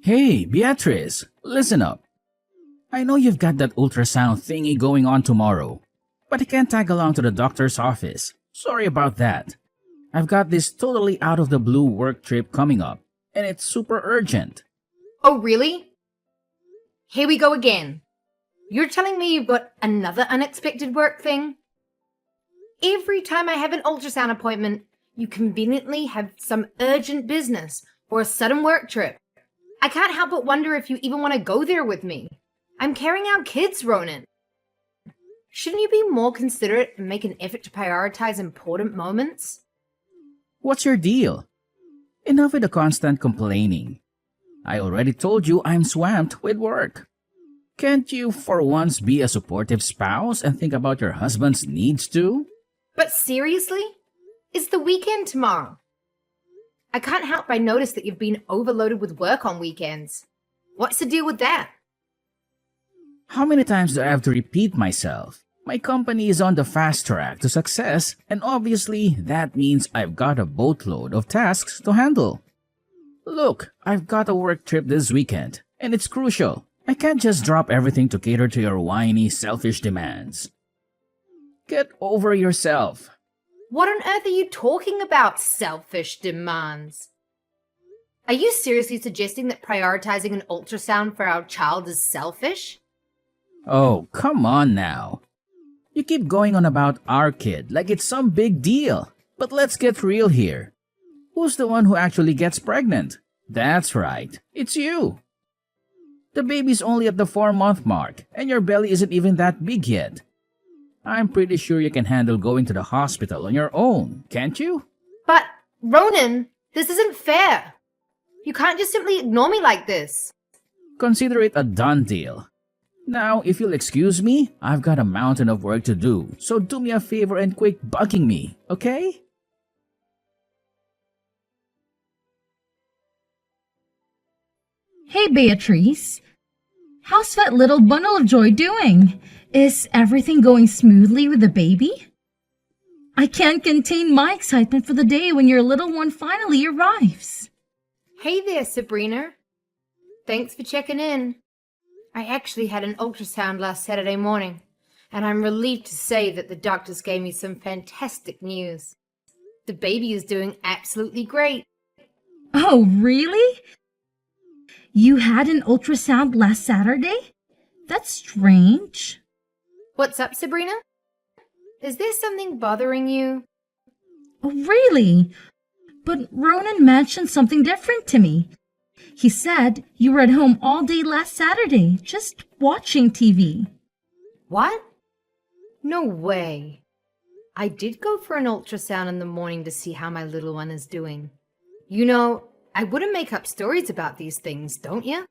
Hey, Beatrice, listen up. I know you've got that ultrasound thingy going on tomorrow, but I can't tag along to the doctor's office. Sorry about that. I've got this totally out of the blue work trip coming up, and it's super urgent. Oh, really? Here we go again. You're telling me you've got another unexpected work thing? Every time I have an ultrasound appointment, you conveniently have some urgent business or a sudden work trip. I can't help but wonder if you even want to go there with me. I'm carrying out kids, Ronan. Shouldn't you be more considerate and make an effort to prioritize important moments? What's your deal? Enough with the constant complaining. I already told you I'm swamped with work. Can't you for once be a supportive spouse and think about your husband's needs too? But seriously? It's the weekend tomorrow. I can't help but notice that you've been overloaded with work on weekends. What's the deal with that? How many times do I have to repeat myself? My company is on the fast track to success, and obviously that means I've got a boatload of tasks to handle. Look, I've got a work trip this weekend, and it's crucial. I can't just drop everything to cater to your whiny, selfish demands. Get over yourself. What on earth are you talking about, selfish demands? Are you seriously suggesting that prioritizing an ultrasound for our child is selfish? Oh, come on now. You keep going on about our kid like it's some big deal. But let's get real here. Who's the one who actually gets pregnant? That's right, it's you. The baby's only at the 4-month mark, and your belly isn't even that big yet. I'm pretty sure you can handle going to the hospital on your own, can't you? But, Ronan, this isn't fair. You can't just simply ignore me like this. Consider it a done deal. Now, if you'll excuse me, I've got a mountain of work to do, so do me a favor and quit bugging me, okay? Hey, Beatrice. How's that little bundle of joy doing? Is everything going smoothly with the baby? I can't contain my excitement for the day when your little one finally arrives. Hey there, Sabrina. Thanks for checking in. I actually had an ultrasound last Saturday morning, and I'm relieved to say that the doctors gave me some fantastic news. The baby is doing absolutely great. Oh, really? You had an ultrasound last Saturday? That's strange. What's up, Sabrina? Is there something bothering you? Oh, really? But Ronan mentioned something different to me. He said you were at home all day last Saturday, just watching TV. What? No way. I did go for an ultrasound in the morning to see how my little one is doing. You know, I wouldn't make up stories about these things, don't you?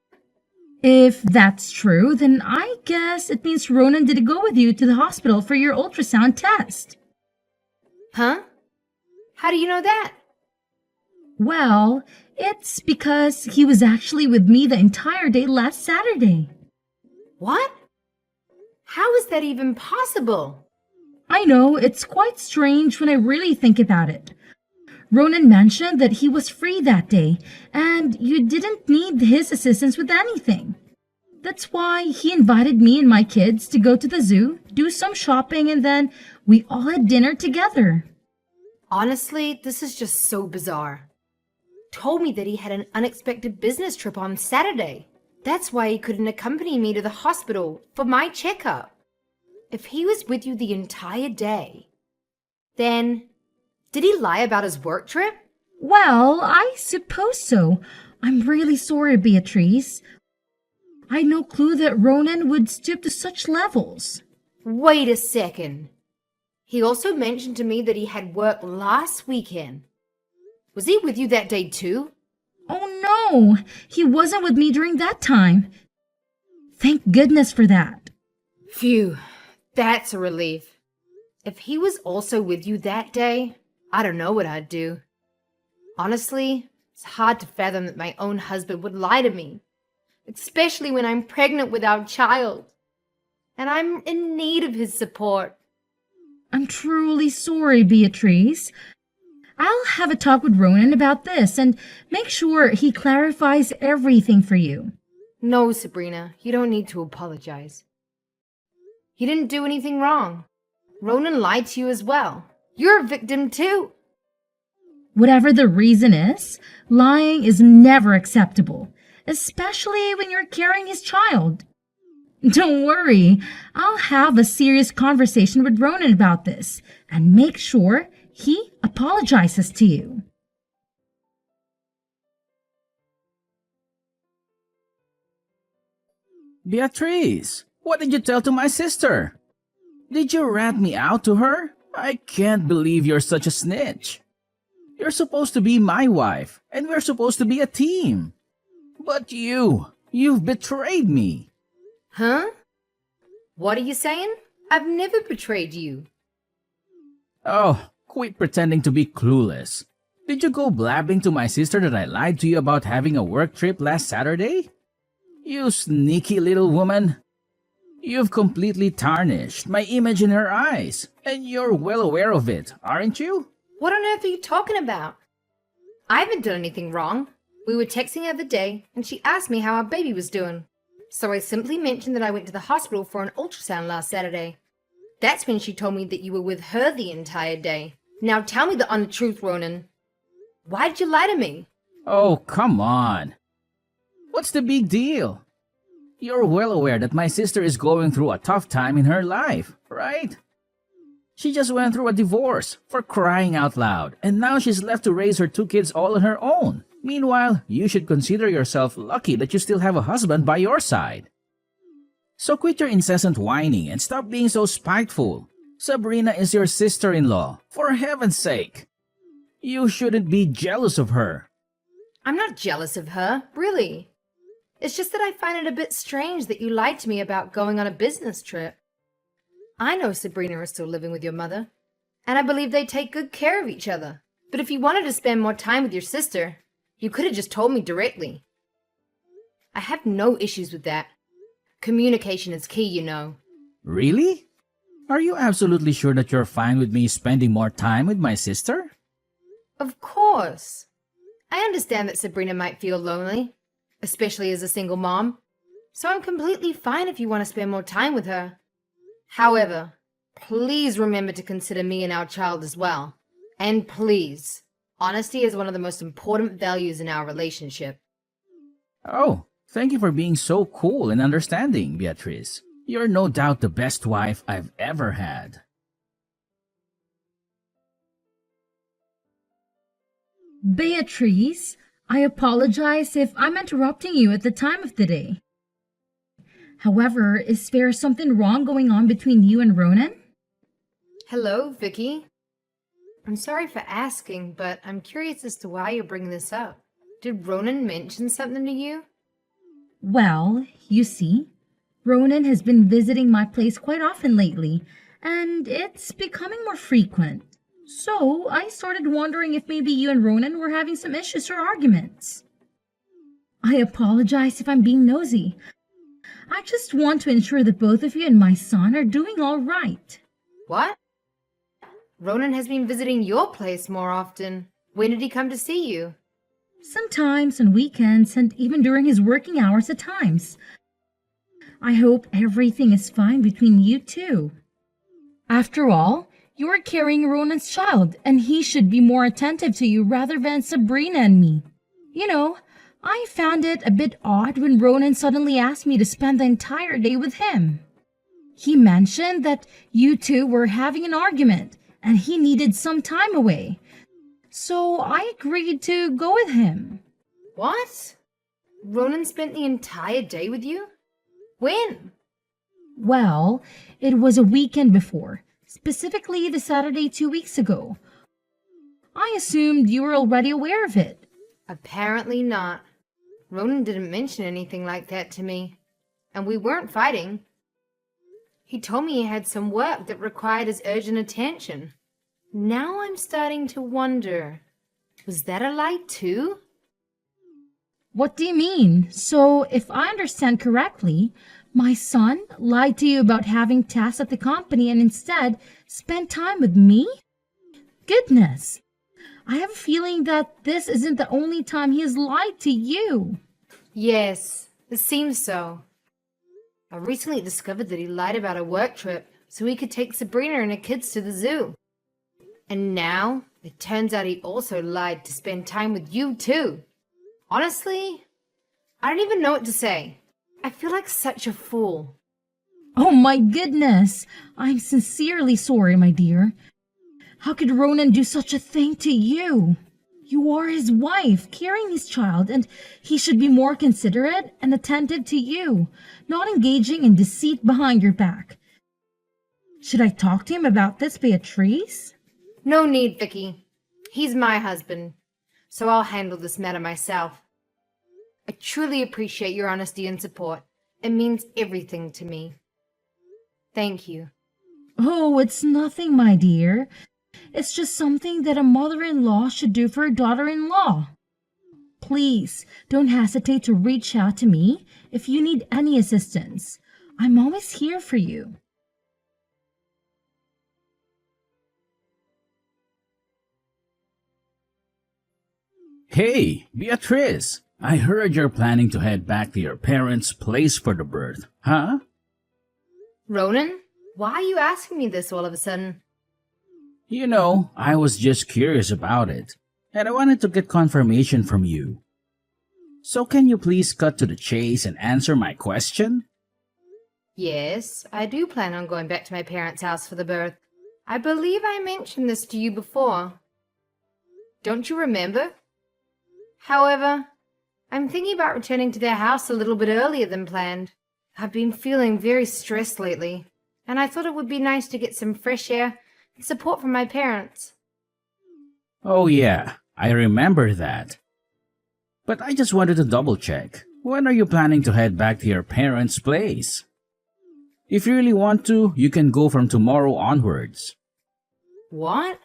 If that's true, then I guess it means Ronan did go with you to the hospital for your ultrasound test. Huh? How do you know that? Well, it's because he was actually with me the entire day last Saturday. What? How is that even possible? I know, it's quite strange when I really think about it. Ronan mentioned that he was free that day, and you didn't need his assistance with anything. That's why he invited me and my kids to go to the zoo, do some shopping, and then we all had dinner together. Honestly, this is just so bizarre. Told me that he had an unexpected business trip on Saturday. That's why he couldn't accompany me to the hospital for my checkup. If he was with you the entire day, then did he lie about his work trip? Well, I suppose so. I'm really sorry, Beatrice. I had no clue that Ronan would stoop to such levels. Wait a second. He also mentioned to me that he had work last weekend. Was he with you that day too? Oh no, he wasn't with me during that time. Thank goodness for that. Phew, that's a relief. If he was also with you that day, I don't know what I'd do. Honestly, it's hard to fathom that my own husband would lie to me, especially when I'm pregnant with our child. And I'm in need of his support. I'm truly sorry, Beatrice. I'll have a talk with Ronan about this and make sure he clarifies everything for you. No, Sabrina, you don't need to apologize. You didn't do anything wrong. Ronan lied to you as well. You're a victim too. Whatever the reason is, lying is never acceptable, especially when you're carrying his child. Don't worry, I'll have a serious conversation with Ronan about this and make sure he apologizes to you. Beatrice, what did you tell to my sister? Did you rat me out to her? I can't believe you're such a snitch. You're supposed to be my wife, and we're supposed to be a team. But you've betrayed me. Huh? What are you saying? I've never betrayed you. Oh, quit pretending to be clueless. Did you go blabbing to my sister that I lied to you about having a work trip last Saturday? You sneaky little woman. You've completely tarnished my image in her eyes, and you're well aware of it, aren't you? What on earth are you talking about? I haven't done anything wrong. We were texting the other day, and she asked me how our baby was doing. So I simply mentioned that I went to the hospital for an ultrasound last Saturday. That's when she told me that you were with her the entire day. Now tell me the honest truth, Ronan. Why did you lie to me? Oh, come on. What's the big deal? You're well aware that my sister is going through a tough time in her life, right? She just went through a divorce, for crying out loud, and now she's left to raise her 2 kids all on her own. Meanwhile, you should consider yourself lucky that you still have a husband by your side. So quit your incessant whining and stop being so spiteful. Sabrina is your sister-in-law, for heaven's sake. You shouldn't be jealous of her. I'm not jealous of her, really. It's just that I find it a bit strange that you lied to me about going on a business trip. I know Sabrina is still living with your mother, and I believe they take good care of each other. But if you wanted to spend more time with your sister, you could have just told me directly. I have no issues with that. Communication is key, you know. Really? Are you absolutely sure that you're fine with me spending more time with my sister? Of course. I understand that Sabrina might feel lonely, especially as a single mom, so I'm completely fine if you want to spend more time with her. However, please remember to consider me and our child as well. And please, honesty is one of the most important values in our relationship. Oh, thank you for being so cool and understanding, Beatrice. You're no doubt the best wife I've ever had. Beatrice, I apologize if I'm interrupting you at the time of the day. However, is there something wrong going on between you and Ronan? Hello, Vicky. I'm sorry for asking, but I'm curious as to why you're bringing this up. Did Ronan mention something to you? Well, you see, Ronan has been visiting my place quite often lately, and it's becoming more frequent. So I started wondering if maybe you and Ronan were having some issues or arguments. I apologize if I'm being nosy. I just want to ensure that both of you and my son are doing all right. What? Ronan has been visiting your place more often. When did he come to see you? Sometimes on weekends and even during his working hours at times. I hope everything is fine between you two. After all, you are carrying Ronan's child, and he should be more attentive to you rather than Sabrina and me. You know, I found it a bit odd when Ronan suddenly asked me to spend the entire day with him. He mentioned that you two were having an argument, and he needed some time away. So I agreed to go with him. What? Ronan spent the entire day with you? When? Well, it was a weekend before, specifically the Saturday 2 weeks ago. I assumed you were already aware of it. Apparently not. Ronan didn't mention anything like that to me, and we weren't fighting. He told me he had some work that required his urgent attention. Now I'm starting to wonder, was that a lie too? What do you mean? So, if I understand correctly, my son lied to you about having tasks at the company and instead spent time with me? Goodness! I have a feeling that this isn't the only time he has lied to you. Yes, it seems so. I recently discovered that he lied about a work trip so he could take Sabrina and her kids to the zoo. And now, it turns out he also lied to spend time with you too. Honestly, I don't even know what to say. I feel like such a fool. Oh my goodness! I'm sincerely sorry, my dear. How could Ronan do such a thing to you? You are his wife, carrying his child, and he should be more considerate and attentive to you, not engaging in deceit behind your back. Should I talk to him about this, Beatrice? No need, Vicky. He's my husband, so I'll handle this matter myself. I truly appreciate your honesty and support. It means everything to me. Thank you. Oh, it's nothing, my dear. It's just something that a mother-in-law should do for a daughter-in-law. Please, don't hesitate to reach out to me if you need any assistance. I'm always here for you. Hey, Beatrice! I heard you're planning to head back to your parents' place for the birth, huh? Ronan, why are you asking me this all of a sudden? You know, I was just curious about it, and I wanted to get confirmation from you. So can you please cut to the chase and answer my question? Yes, I do plan on going back to my parents' house for the birth. I believe I mentioned this to you before. Don't you remember? However, I'm thinking about returning to their house a little bit earlier than planned. I've been feeling very stressed lately, and I thought it would be nice to get some fresh air and support from my parents. Oh yeah, I remember that. But I just wanted to double check. When are you planning to head back to your parents' place? If you really want to, you can go from tomorrow onwards. What?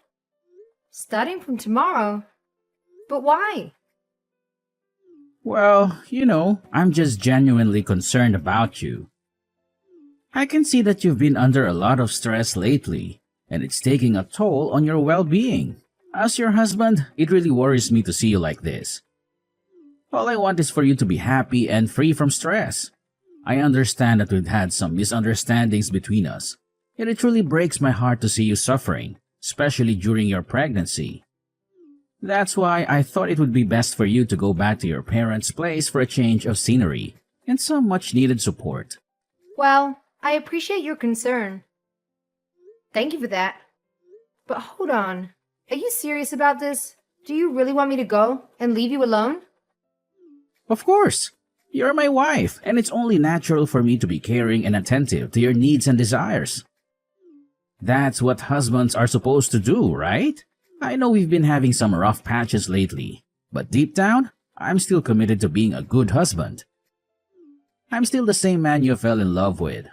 Starting from tomorrow? But why? Well, you know, I'm just genuinely concerned about you. I can see that you've been under a lot of stress lately, and it's taking a toll on your well-being. As your husband, it really worries me to see you like this. All I want is for you to be happy and free from stress. I understand that we've had some misunderstandings between us, and it truly breaks my heart to see you suffering, especially during your pregnancy. That's why I thought it would be best for you to go back to your parents' place for a change of scenery and some much-needed support. Well, I appreciate your concern. Thank you for that. But hold on. Are you serious about this? Do you really want me to go and leave you alone? Of course! You're my wife, and it's only natural for me to be caring and attentive to your needs and desires. That's what husbands are supposed to do, right? I know we've been having some rough patches lately, but deep down, I'm still committed to being a good husband. I'm still the same man you fell in love with.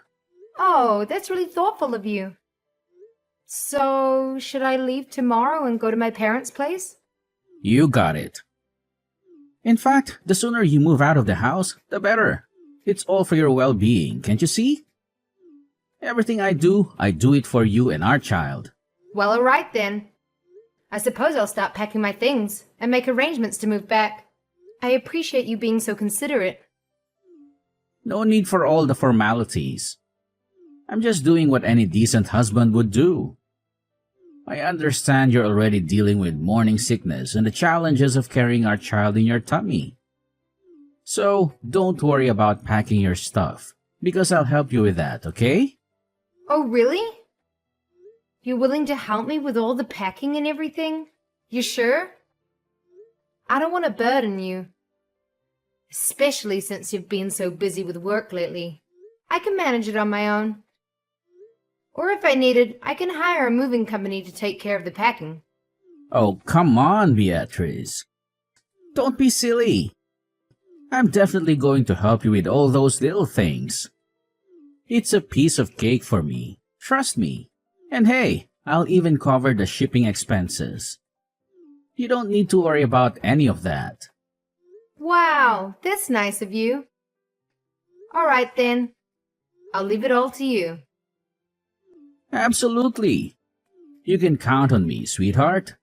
Oh, that's really thoughtful of you. So, should I leave tomorrow and go to my parents' place? You got it. In fact, the sooner you move out of the house, the better. It's all for your well-being, can't you see? Everything I do it for you and our child. Well, alright then. I suppose I'll start packing my things and make arrangements to move back. I appreciate you being so considerate. No need for all the formalities. I'm just doing what any decent husband would do. I understand you're already dealing with morning sickness and the challenges of carrying our child in your tummy. So, don't worry about packing your stuff, because I'll help you with that, okay? Oh, really? You're willing to help me with all the packing and everything? You sure? I don't want to burden you. Especially since you've been so busy with work lately. I can manage it on my own. Or if I needed, I can hire a moving company to take care of the packing. Oh, come on, Beatrice. Don't be silly. I'm definitely going to help you with all those little things. It's a piece of cake for me. Trust me. And hey, I'll even cover the shipping expenses. You don't need to worry about any of that. Wow, that's nice of you. All right then. I'll leave it all to you. Absolutely. You can count on me, sweetheart.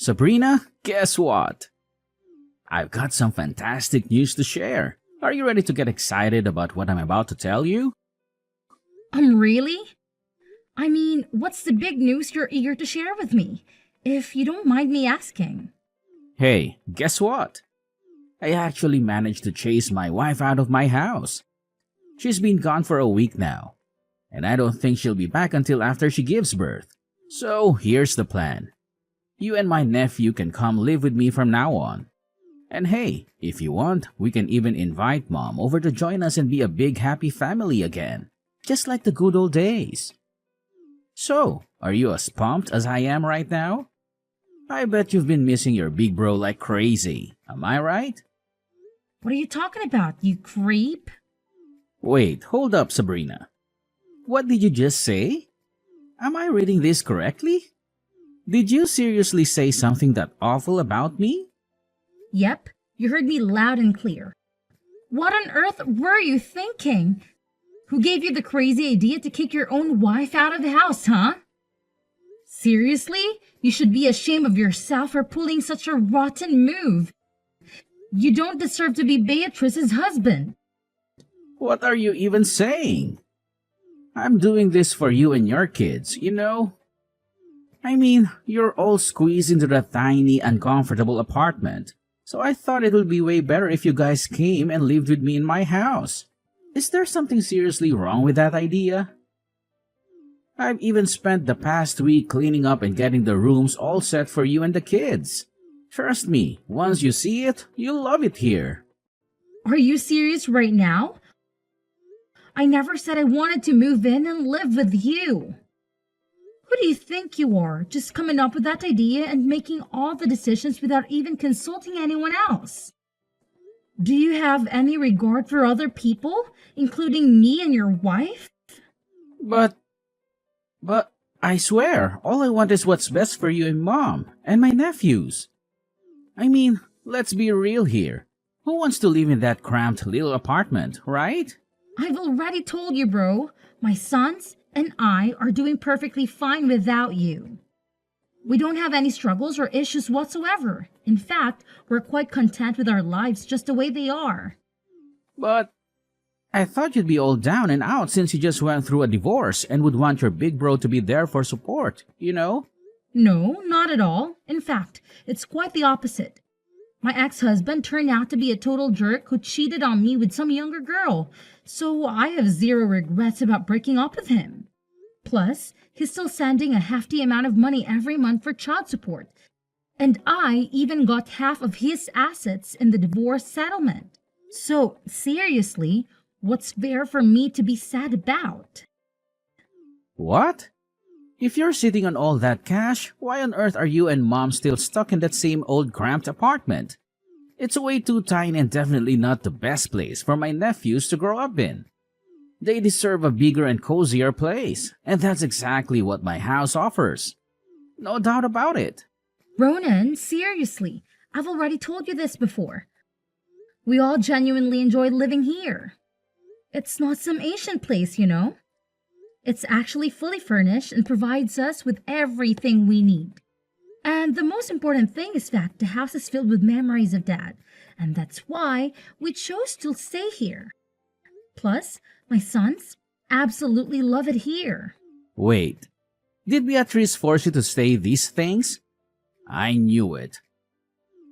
Sabrina, guess what? I've got some fantastic news to share. Are you ready to get excited about what I'm about to tell you? Really? I mean, what's the big news you're eager to share with me? If you don't mind me asking. Hey, guess what? I actually managed to chase my wife out of my house. She's been gone for a week now, and I don't think she'll be back until after she gives birth. So here's the plan. You and my nephew can come live with me from now on. And hey, if you want, we can even invite Mom over to join us and be a big happy family again, just like the good old days. So, are you as pumped as I am right now? I bet you've been missing your big bro like crazy. Am I right? What are you talking about, you creep? Wait, hold up, Sabrina. What did you just say? Am I reading this correctly? Did you seriously say something that awful about me? Yep, you heard me loud and clear. What on earth were you thinking? Who gave you the crazy idea to kick your own wife out of the house, huh? Seriously? You should be ashamed of yourself for pulling such a rotten move. You don't deserve to be Beatrice's husband. What are you even saying? I'm doing this for you and your kids, you know? I mean, you're all squeezed into that tiny, uncomfortable apartment. So I thought it would be way better if you guys came and lived with me in my house. Is there something seriously wrong with that idea? I've even spent the past week cleaning up and getting the rooms all set for you and the kids. Trust me, once you see it, you'll love it here. Are you serious right now? I never said I wanted to move in and live with you. Who do you think you are, just coming up with that idea and making all the decisions without even consulting anyone else? Do you have any regard for other people, including me and your wife? But I swear, all I want is what's best for you and Mom, and my nephews. I mean, let's be real here. Who wants to live in that cramped little apartment, right? I've already told you, bro. My sons and I are doing perfectly fine without you. We don't have any struggles or issues whatsoever. In fact, we're quite content with our lives just the way they are. But I thought you'd be all down and out since you just went through a divorce and would want your big bro to be there for support, you know? No, not at all. In fact, it's quite the opposite. My ex-husband turned out to be a total jerk who cheated on me with some younger girl, so I have zero regrets about breaking up with him. Plus, he's still sending a hefty amount of money every month for child support, and I even got half of his assets in the divorce settlement. So, seriously, what's there for me to be sad about? What? If you're sitting on all that cash, why on earth are you and Mom still stuck in that same old cramped apartment? It's way too tiny and definitely not the best place for my nephews to grow up in. They deserve a bigger and cozier place, and that's exactly what my house offers. No doubt about it. Ronan, seriously, I've already told you this before. We all genuinely enjoy living here. It's not some Asian place, you know. It's actually fully furnished and provides us with everything we need. And the most important thing is that the house is filled with memories of Dad, and that's why we chose to stay here. Plus, my sons absolutely love it here. Wait, did Beatrice force you to say these things? I knew it.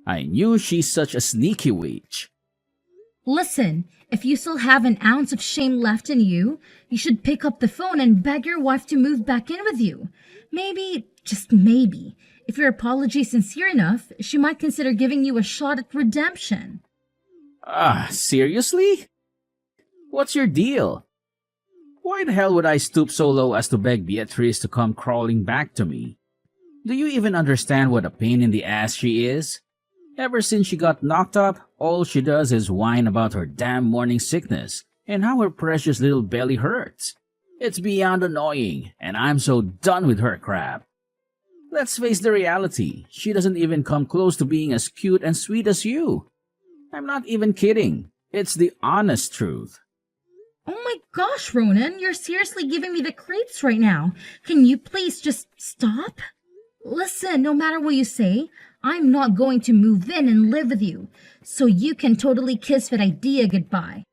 I knew she's such a sneaky witch. Listen, if you still have an ounce of shame left in you, you should pick up the phone and beg your wife to move back in with you. Maybe, just maybe, if your apology is sincere enough, she might consider giving you a shot at redemption. Seriously? What's your deal? Why the hell would I stoop so low as to beg Beatrice to come crawling back to me? Do you even understand what a pain in the ass she is? Ever since she got knocked up, all she does is whine about her damn morning sickness and how her precious little belly hurts. It's beyond annoying, and I'm so done with her crap. Let's face the reality, she doesn't even come close to being as cute and sweet as you. I'm not even kidding. It's the honest truth. Oh my gosh, Ronan, you're seriously giving me the creeps right now. Can you please just stop? Listen, no matter what you say, I'm not going to move in and live with you, so you can totally kiss that idea goodbye.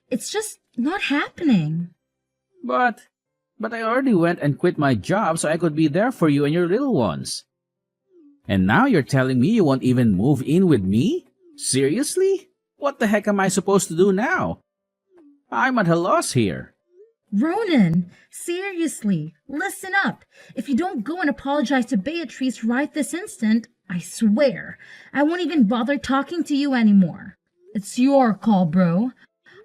It's just not happening. But I already went and quit my job so I could be there for you and your little ones. And now you're telling me you won't even move in with me? Seriously? What the heck am I supposed to do now? I'm at a loss here. Ronan, seriously, listen up. If you don't go and apologize to Beatrice right this instant, I swear, I won't even bother talking to you anymore. It's your call, bro.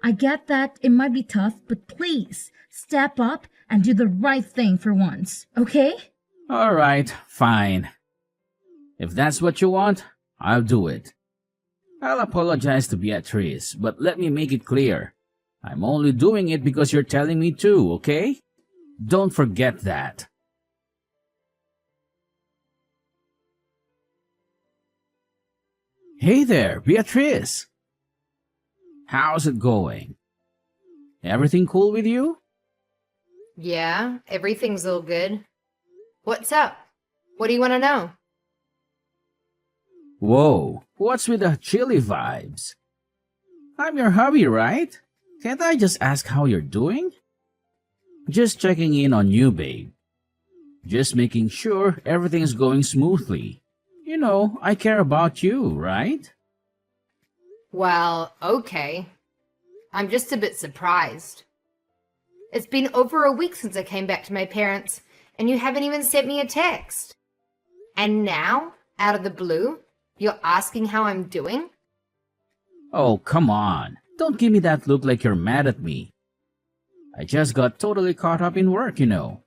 I get that it might be tough, but please, step up and do the right thing for once, okay? Alright, fine. If that's what you want, I'll do it. I'll apologize to Beatrice, but let me make it clear. I'm only doing it because you're telling me to, okay? Don't forget that. Hey there, Beatrice. How's it going? Everything cool with you? Yeah, everything's all good. What's up? What do you want to know? Whoa, what's with the chilly vibes? I'm your hubby, right? Can't I just ask how you're doing? Just checking in on you, babe. Just making sure everything's going smoothly. You know, I care about you, right? Well, okay. I'm just a bit surprised. It's been over a week since I came back to my parents, and you haven't even sent me a text. And now, out of the blue, you're asking how I'm doing? Oh, come on. Don't give me that look like you're mad at me. I just got totally caught up in work, you know.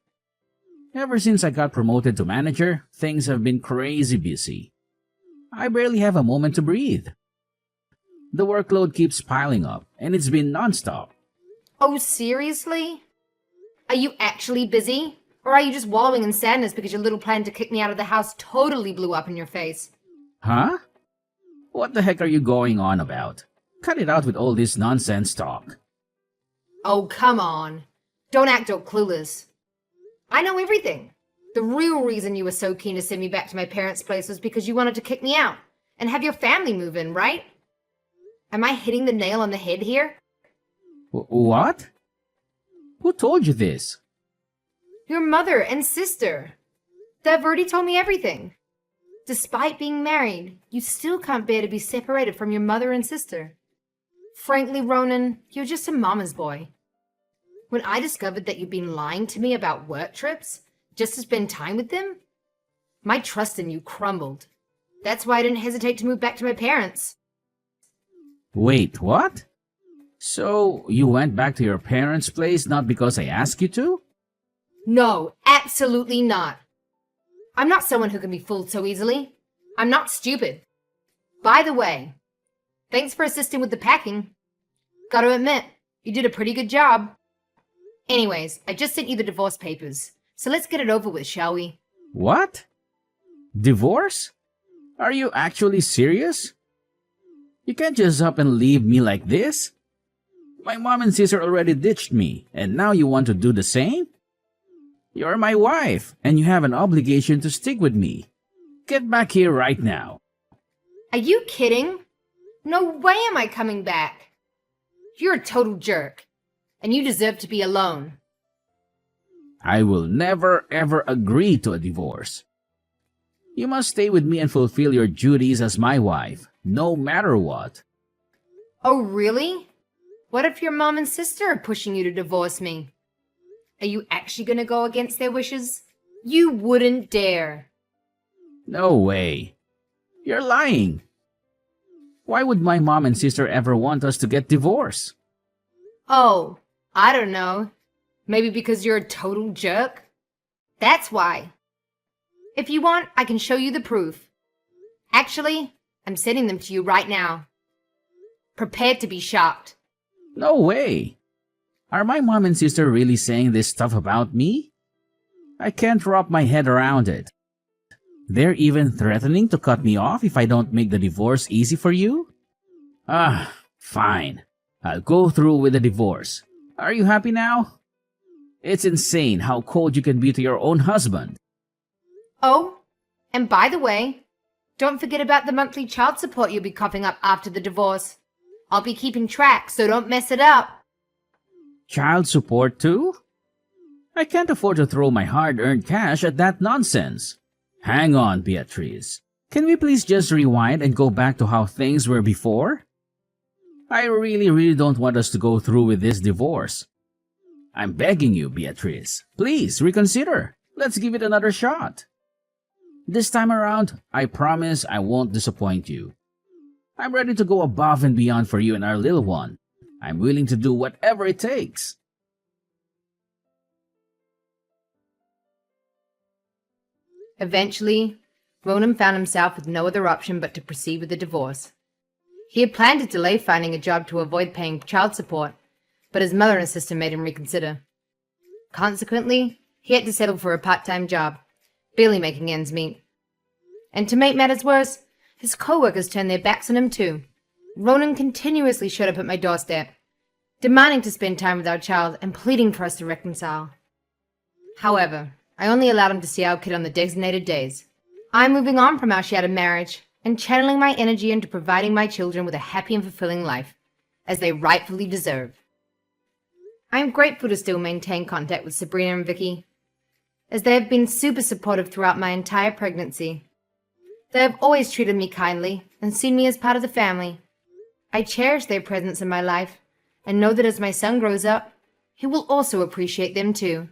Ever since I got promoted to manager, things have been crazy busy. I barely have a moment to breathe. The workload keeps piling up, and it's been nonstop. Oh, seriously? Are you actually busy? Or are you just wallowing in sadness because your little plan to kick me out of the house totally blew up in your face? Huh? What the heck are you going on about? Cut it out with all this nonsense talk. Oh, come on. Don't act all clueless. I know everything. The real reason you were so keen to send me back to my parents' place was because you wanted to kick me out and have your family move in, right? Am I hitting the nail on the head here? What? Who told you this? Your mother and sister. They've already told me everything. Despite being married, you still can't bear to be separated from your mother and sister. Frankly, Ronan, you're just a mama's boy. When I discovered that you'd been lying to me about work trips just to spend time with them, my trust in you crumbled. That's why I didn't hesitate to move back to my parents. Wait, what? So, you went back to your parents' place not because I asked you to? No, absolutely not. I'm not someone who can be fooled so easily. I'm not stupid. By the way, thanks for assisting with the packing. Gotta admit, you did a pretty good job. Anyways, I just sent you the divorce papers, so let's get it over with, shall we? What? Divorce? Are you actually serious? You can't just up and leave me like this. My mom and sister already ditched me, and now you want to do the same? You're my wife, and you have an obligation to stick with me. Get back here right now. Are you kidding? No way am I coming back. You're a total jerk, and you deserve to be alone. I will never ever agree to a divorce. You must stay with me and fulfill your duties as my wife, no matter what. Oh, really? What if your mom and sister are pushing you to divorce me? Are you actually going to go against their wishes? You wouldn't dare. No way. You're lying. Why would my mom and sister ever want us to get divorced? Oh, I don't know. Maybe because you're a total jerk? That's why. If you want, I can show you the proof. Actually, I'm sending them to you right now. Prepare to be shocked. No way. Are my mom and sister really saying this stuff about me? I can't wrap my head around it. They're even threatening to cut me off if I don't make the divorce easy for you? Fine. I'll go through with the divorce. Are you happy now? It's insane how cold you can be to your own husband. Oh, and by the way, don't forget about the monthly child support you'll be coughing up after the divorce. I'll be keeping track, so don't mess it up. Child support too? I can't afford to throw my hard-earned cash at that nonsense. Hang on, Beatrice. Can we please just rewind and go back to how things were before? I really don't want us to go through with this divorce. I'm begging you, Beatrice. Please reconsider. Let's give it another shot. This time around, I promise I won't disappoint you. I'm ready to go above and beyond for you and our little one. I'm willing to do whatever it takes. Eventually, Ronan found himself with no other option but to proceed with the divorce. He had planned to delay finding a job to avoid paying child support, but his mother and sister made him reconsider. Consequently, he had to settle for a part-time job, barely making ends meet. And to make matters worse, his co-workers turned their backs on him too. Ronan continuously showed up at my doorstep, demanding to spend time with our child and pleading for us to reconcile. However, I only allowed him to see our kid on the designated days. I'm moving on from our shattered marriage and channeling my energy into providing my children with a happy and fulfilling life, as they rightfully deserve. I am grateful to still maintain contact with Sabrina and Vicky, as they have been super supportive throughout my entire pregnancy. They have always treated me kindly and seen me as part of the family. I cherish their presence in my life and know that as my son grows up, he will also appreciate them too.